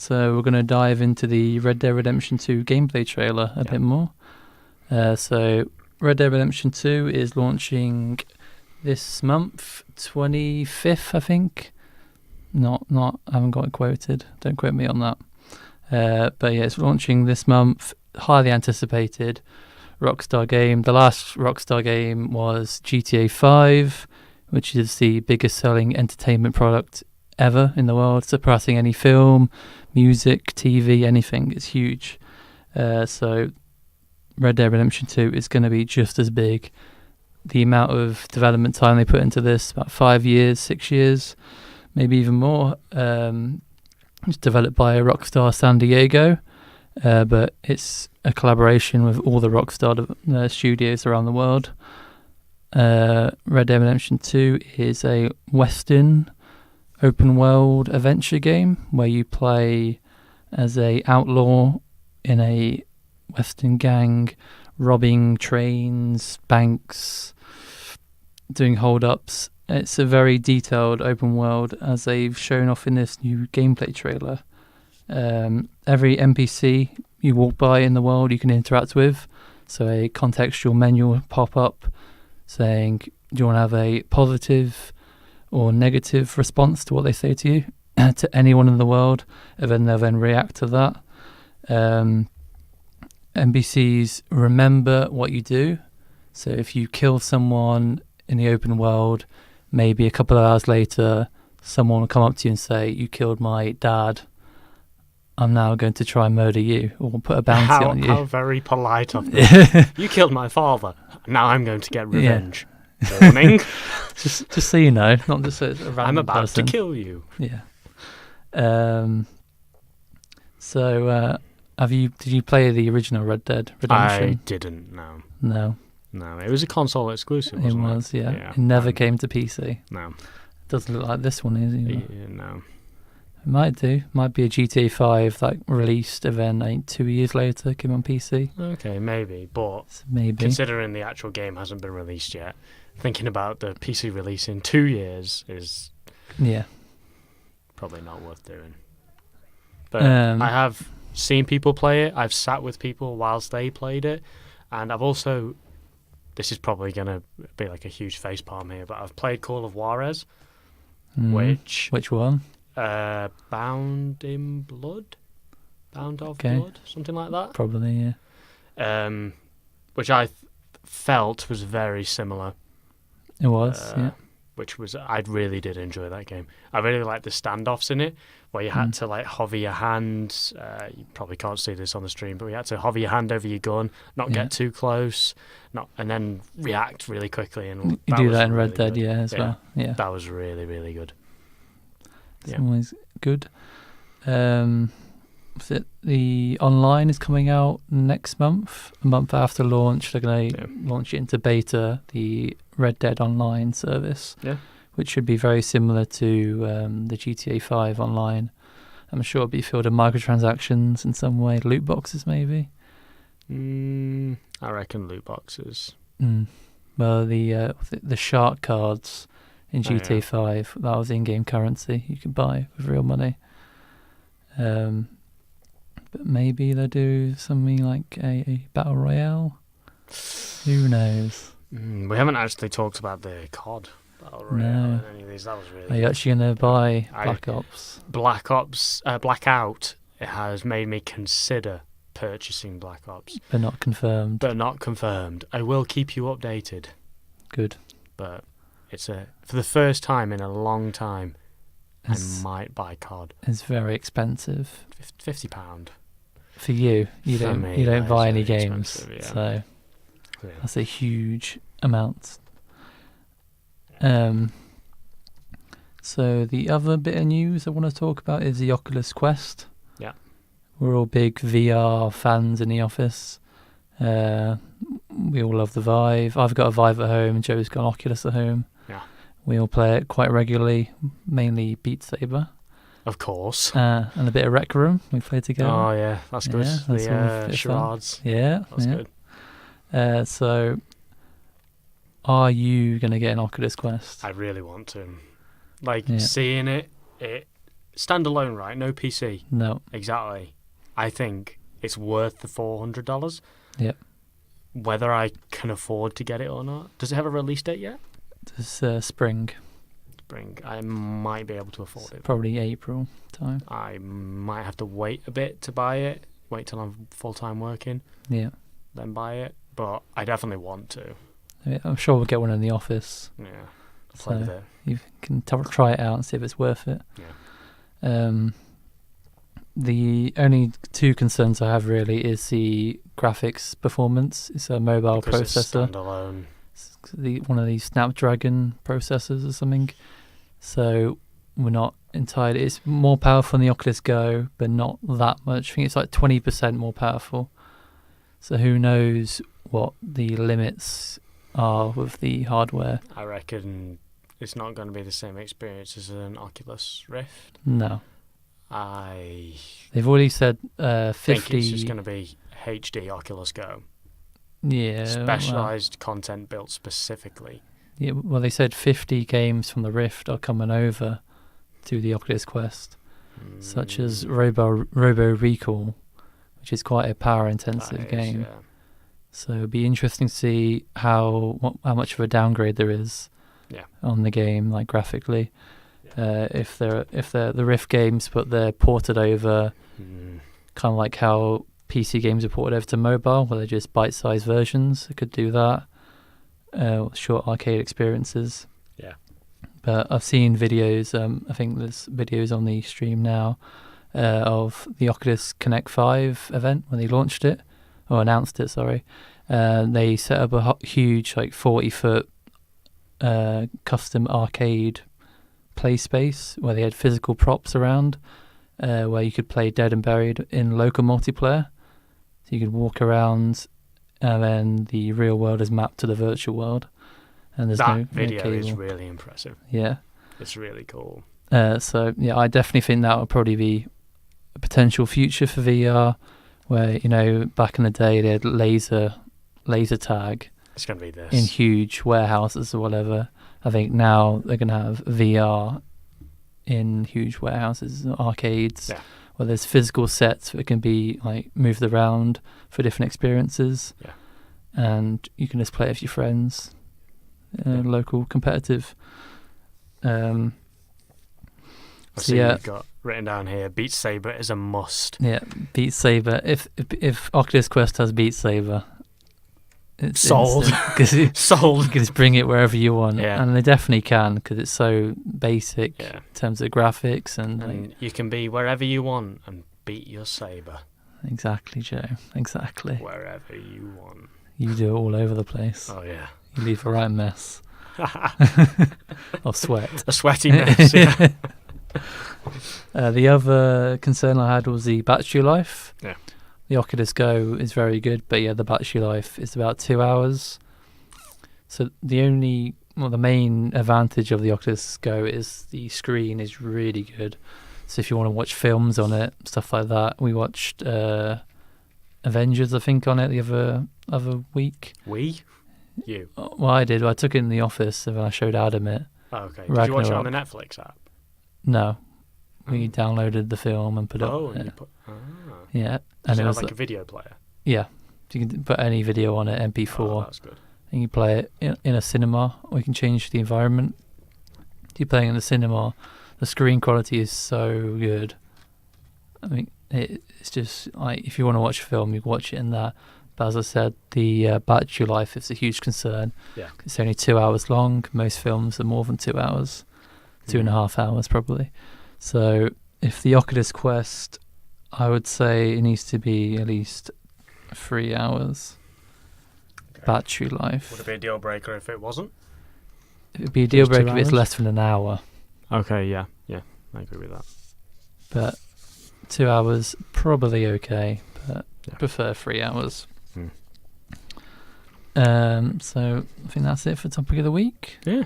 So we're going to dive into the Red Dead Redemption 2 gameplay trailer a bit more. So Red Dead Redemption 2 is launching this month, 25th, I think. I haven't got it quoted. Don't quote me on that. But yeah, it's launching this month. Highly anticipated Rockstar game. The last Rockstar game was GTA 5, which is the biggest selling entertainment product ever in the world, surpassing any film, music, TV, anything. It's huge. So Red Dead Redemption 2 is going to be just as big. The amount of development time they put into this, about 5 years, 6 years, maybe even more. It's developed by Rockstar San Diego, but it's a collaboration with all the Rockstar studios around the world. Red Dead Redemption 2 is a Western open world adventure game where you play as a outlaw in a Western gang, robbing trains, banks, doing hold-ups. It's a very detailed open world, as they've shown off in this new gameplay trailer. Every NPC you walk by in the world you can interact with, so a contextual menu will pop up saying, do you want to have a positive or negative response to what they say to you, to anyone in the world, and then they'll then react to that. NPCs remember what you do, so if you kill someone in the open world, maybe a couple of hours later someone will come up to you and say, you killed my dad, I'm now going to try and murder you, or put a bounty on you. How very polite of them. You killed my father, now I'm going to get revenge. Warning. just so you know, not just a random I'm about person. to kill you. Yeah. So did you play the original Red Dead Redemption? I didn't, no. No, it was a console exclusive, wasn't it? It was, yeah. It never came to PC. No. It doesn't look like this one is either. Yeah, no. It might do. Might be a GTA 5 released, and then I think 2 years later came on PC. Okay, maybe, but maybe. Considering the actual game hasn't been released yet, thinking about the PC release in 2 years is probably not worth doing. But I have seen people play it. I've sat with people whilst they played it, and I've also... This is probably going to be like a huge facepalm here, but I've played Call of Juarez, Which one? Bound of Blood, something like that. Probably, yeah. Which I felt was very similar. It was, yeah. I really did enjoy that game. I really liked the standoffs in it, where you had to hover your hand. You probably can't see this on the stream, but you had to hover your hand over your gun, not get too close, and then react really quickly. And you do that in really Red Dead, good. as well. Yeah, that was really, really good. It's always good. The online is coming out next month, a month after launch. They're going to launch it into beta, the Red Dead Online service, which should be very similar to the GTA 5 online. I'm sure it'll be filled with microtransactions in some way, loot boxes maybe. I reckon loot boxes. Well, the shark cards in GTA 5, that was in-game currency you could buy with real money. But maybe they'll do something like a battle royale. Who knows? We haven't actually talked about the COD battle royale in any of these. That was really. Are you actually going to buy Black Ops? Blackout. It has made me consider purchasing Black Ops, but not confirmed. I will keep you updated. Good. But it's for the first time in a long time. I might buy COD. It's very expensive. £50. For you don't buy any games, so that's a huge amount. So the other bit of news I want to talk about is the Oculus Quest. Yeah, we're all big VR fans in the office. We all love the Vive. I've got a Vive at home, and Joe's got an Oculus at home. Yeah, we all play it quite regularly, mainly Beat Saber. Of course. And a bit of Rec Room we played together. Oh, yeah, that's good. Yeah, that's the charades. Yeah. That's good. So, are you going to get an Oculus Quest? I really want to. Seeing it standalone, right? No PC. No. Exactly. I think it's worth the $400. Yep. Whether I can afford to get it or not. Does it have a release date yet? This spring. I might be able to afford it. Probably April time. I might have to wait a bit to buy it. Wait till I'm full-time working. Yeah. Then buy it. But I definitely want to. Yeah, I'm sure we'll get one in the office. Yeah. Play with it. You can try it out and see if it's worth it. Yeah. The only two concerns I have really is the graphics performance. It's a mobile Because processor. It's standalone. It's one of these Snapdragon processors or something. So we're not entirely. It's more powerful than the Oculus Go, but not that much. I think it's like 20% more powerful. So who knows what the limits are with the hardware? I reckon it's not going to be the same experience as an Oculus Rift. No. They've already said 50. think it's just going to be HD Oculus Go. Yeah. Specialized content built specifically. Yeah, well, they said 50 games from the Rift are coming over to the Oculus Quest, such as Robo Recall, which is quite a power-intensive game. Yeah. So it'd be interesting to see how much of a downgrade there is on the game, like graphically. If they're the Rift games, but they're ported over, kind of like how PC games are ported over to mobile, where they're just bite-sized versions. It could do that. Short arcade experiences. Yeah. But I've seen videos, I think there's videos on the stream now, of the Oculus Connect 5 event when they launched it, or announced it, sorry. They set up a huge, like 40-foot custom arcade play space where they had physical props around, where you could play Dead and Buried in local multiplayer. So you could walk around, and then the real world is mapped to the virtual world. And there's no video cable. is really impressive. Yeah. It's really cool. So, yeah, I definitely think that would probably be a potential future for VR, where, back in the day they had laser tag. It's going to be this. In huge warehouses or whatever. I think now they're going to have VR in huge warehouses, arcades, where there's physical sets that can be like moved around for different experiences. Yeah. And you can just play it with your friends, local competitive. I see you've got written down here, Beat Saber is a must. Yeah, Beat Saber. If Oculus Quest has Beat Saber, it's sold. Sold. You can just bring it wherever you want. Yeah. And they definitely can, because it's so basic in terms of graphics. And you can be wherever you want and beat your saber. Exactly, Joe. Exactly. Wherever you want. You do it all over the place. Oh, yeah. You leave a right mess. Of sweat. A sweaty mess, yeah. The other concern I had was the battery life. Yeah. The Oculus Go is very good, but the battery life is about 2 hours. So the main advantage of the Oculus Go is the screen is really good. So if you want to watch films on it, stuff like that, we watched Avengers, I think, on it the other week. You? Well, I did. I took it in the office and I showed Adam it. Oh, okay. Did you watch it on the Netflix app? No. We downloaded the film and put it on it. Yeah. Does it have like a video player? Yeah. So you can put any video on it, MP4. Oh, that's good. And you play it in a cinema, or you can change the environment. If you're playing in the cinema, the screen quality is so good. I mean, it's just like, if you want to watch a film, you can watch it in that. But as I said, the battery life is a huge concern. Yeah. It's only 2 hours long. Most films are more than 2 hours. 2.5 hours probably. So if the Oculus Quest, I would say it needs to be at least 3 hours battery life. Would it be a deal breaker if it wasn't? It would be a deal breaker if it's less than an hour. Okay, yeah, I agree with that. But 2 hours, probably okay, but I prefer 3 hours. So I think that's it for topic of the week. Yeah.